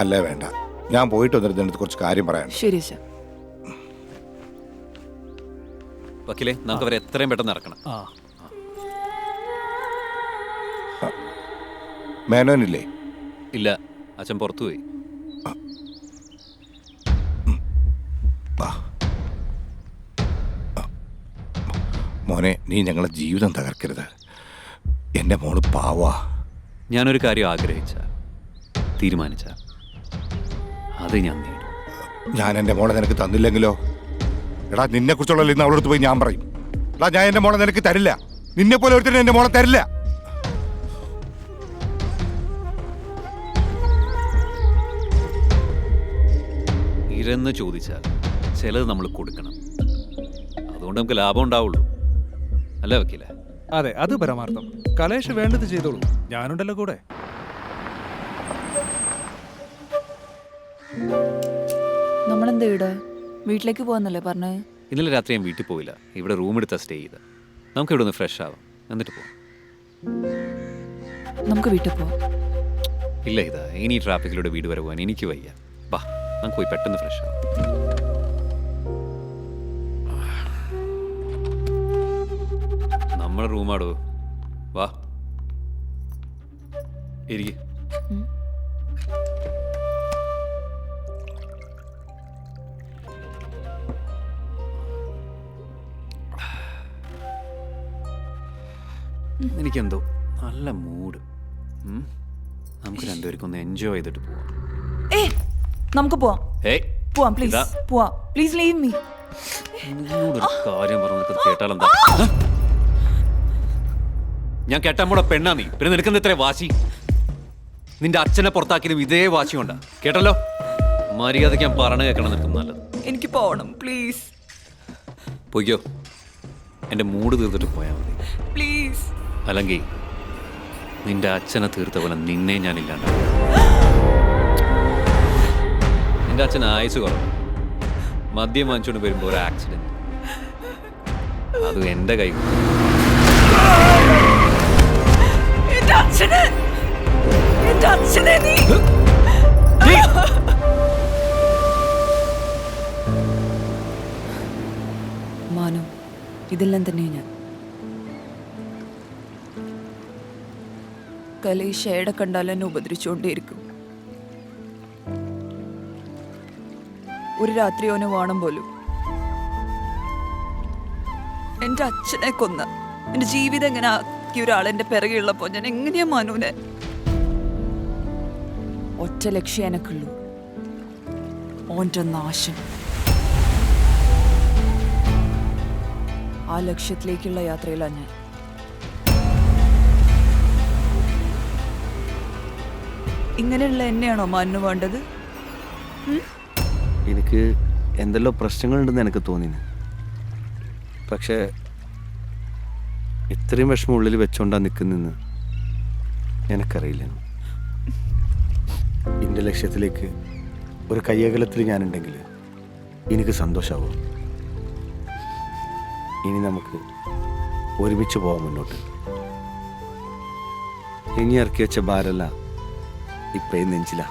അല്ലേ വേണ്ട, ഞാൻ പോയിട്ട് വന്നിട്ട് കുറച്ച് കാര്യം പറയാൻ. ശരി അച്ഛാ. വക്കീലെ, നമുക്ക് അവരെ എത്രയും പെട്ടെന്ന് ഇറക്കണം. മേനോനില്ലേ? ഇല്ല, അച്ഛൻ പുറത്തുപോയി. മോനെ, നീ ഞങ്ങളെ ജീവിതം തകർക്കരുത്. എൻ്റെ മോള് പാവാ. ഞാനൊരു കാര്യം ആഗ്രഹിച്ച, തീരുമാനിച്ച, അത് ഞാൻ നേടും. ഞാൻ എൻ്റെ മോളെ നിനക്ക് തന്നില്ലെങ്കിലോ? എടാ, നിന്നെ കുറിച്ചുള്ള ഇന്ന് അവളടുത്ത് പോയി ഞാൻ പറയും. എടാ, ഞാൻ എൻ്റെ മോളെ നിനക്ക് തരില്ല. നിന്നെ പോലെ ഒരുത്തരും എൻ്റെ മോളെ തരില്ല. ഇരന്ന് ചോദിച്ചാൽ ചിലത് നമ്മൾ കൊടുക്കണം. അതുകൊണ്ട് നമുക്ക് ലാഭം ഉണ്ടാവുള്ളൂ, അല്ലേ വക്കീലെ? അതെ, അത് പരമാർത്ഥം. കലേഷ് വേണ്ടത് ചെയ്തോളൂ, ഞാനുണ്ടല്ലോ കൂടെ. നമ്മളെന്താ ഇവിടെ വീട്ടിലേക്ക് പോവാന്നല്ലേ പറഞ്ഞേ? ഇന്നലെ രാത്രി ഞാൻ വീട്ടിൽ പോയില്ല, ഇവിടെ റൂം എടുത്താ സ്റ്റേ ചെയ്ത്. നമുക്ക് ഇവിടെ ഒന്ന് ഫ്രഷ് ആവാം, എന്നിട്ട് പോവാം. നമുക്ക് വീട്ടിൽ പോവാം. ഇല്ല, ഇതാ ഇനി ട്രാഫിക്കിലൂടെ വീട് വരെ പോകാൻ എനിക്ക് വയ്യ. വാ, നമുക്ക് പോയി പെട്ടെന്ന് ഫ്രഷ് ആവാം. നമ്മളെ റൂമാടോ, വാ ഇരിക്ക്. എനിക്കെന്തോ നല്ല മൂഡ്. നമുക്ക് രണ്ടുപേർക്കും ഒന്ന് എൻജോയ് ചെയ്തിട്ട് പോവാം. നമുക്ക് പോവാം. പോവാം, പ്ലീസ് പോവാം. Please leave me. നിന്നോടൊരു കാര്യം പറഞ്ഞിട്ട് കേട്ടാലെന്താ? ഞാൻ കേട്ടാമ്മൂടെ പെണ്ണാ നീ, പിന്നെ നിനക്കെന്താ ഇത്രേ വാശി? നിന്റെ അച്ഛനെ പുറത്താക്കിയതും ഇതേ വാശി കൊണ്ടാ, കേട്ടല്ലോ? മര്യാദയ്ക്ക് ഞാൻ പറഞ്ഞ കേൾക്കണം, നിനക്ക് നല്ലത്. എനിക്ക് പോകണം, പ്ലീസ്. പോയിക്കോ, എൻ്റെ മൂഡ് തീർത്തിട്ട് പോയാൽ മതി. പ്ലീസ്. അല്ലെങ്കിൽ നിന്റെ അച്ഛനെ തീർത്ത പോലെ നിന്നെ ഞാൻ ഇല്ലാണ്ട. നിന്റെ അച്ഛൻ ആയുസ് കുറവ്, മദ്യം വാങ്ങിച്ചുകൊണ്ട് വരുമ്പോൾ ഒരു ആക്സിഡന്റ്, അതും എൻ്റെ കൈ. മാനു, ഇതെല്ലാം തന്നെ ഞാൻ. കലേഷ് എവിടെ കണ്ടാലും എന്നെ ഉപദ്രവിച്ചുകൊണ്ടേയിരിക്കും. ഒരു രാത്രി ഓനെ വേണം പോലും. എന്റെ അച്ഛനെ കൊന്ന, എന്റെ ജീവിതം എങ്ങനെ ആക്കിയ ഒരാൾ എന്റെ പിറകെയുള്ളപ്പോ ഞാൻ എങ്ങനെയാ മാനുവിനെ? ഒറ്റ ലക്ഷ്യം എനക്കുള്ളൂ, ഓന്റെ നാശം. ആ ലക്ഷ്യത്തിലേക്കുള്ള യാത്രയിലാണ് ഞാൻ. ഇങ്ങനെയുള്ള എന്നെയാണോ മാനു വേണ്ടത്? എനിക്ക് എന്തെല്ലോ പ്രശ്നങ്ങളുണ്ടെന്ന് എനിക്ക് തോന്നിന്. പക്ഷേ ഇത്രയും വിഷമം ഉള്ളിൽ വെച്ചോണ്ടാ നിൽക്കുന്നെന്ന് എനിക്കറിയില്ല. എൻ്റെ ലക്ഷ്യത്തിലേക്ക് ഒരു കയ്യകലത്തിൽ ഞാനുണ്ടെങ്കിൽ എനിക്ക് സന്തോഷമാവും. ഇനി നമുക്ക് ഒരുമിച്ച് പോവാം മുന്നോട്ട്. ഇനി ഇറക്കി വെച്ച ഭാരമല്ല ഇപ്പം നെഞ്ചില.